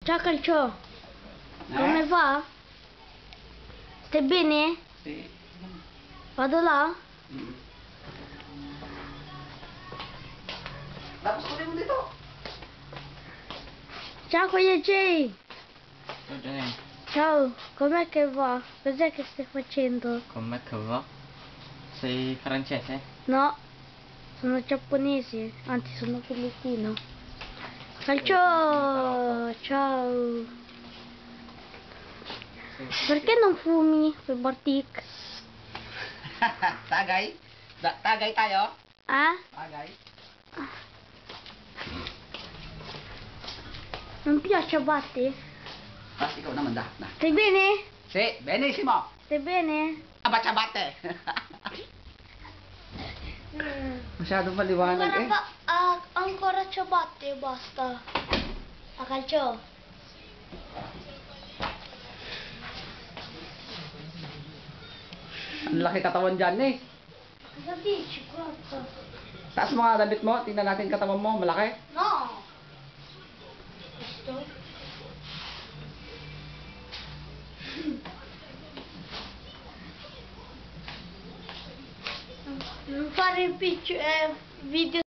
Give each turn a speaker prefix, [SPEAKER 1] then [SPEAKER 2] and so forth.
[SPEAKER 1] Ciao Calcio, come va? Stai bene?
[SPEAKER 2] Sì.
[SPEAKER 1] Vado là?
[SPEAKER 2] Tapos kunin mo dito.
[SPEAKER 1] Ciao Kuya Jay!
[SPEAKER 3] Giovanni,
[SPEAKER 1] Ciao, com'è che va? Cos'è che stai facendo?
[SPEAKER 3] com'è che va? Sei francese?
[SPEAKER 1] No, sono giapponese, anzi sono filippino. Calcio! Ciao! Perché non fumi quei bartik?
[SPEAKER 2] Tagay? Tagay tayo?
[SPEAKER 1] Eh?
[SPEAKER 2] Tagay?
[SPEAKER 1] Non piace a batti?
[SPEAKER 2] Tapos ikaw naman, dah.
[SPEAKER 1] Stai bene?
[SPEAKER 2] Si, benissimo.
[SPEAKER 1] Stai bene?
[SPEAKER 2] Abate. Masyadong maliwanag eh.
[SPEAKER 1] Ancora ciabatte e basta. A calcio.
[SPEAKER 2] Ang laki katawan dyan eh.
[SPEAKER 1] Cosa dici? Guarda.
[SPEAKER 2] Taas mo nga damit mo, tingnan natin katawan mo, malaki.
[SPEAKER 1] No. Questo? Non fare video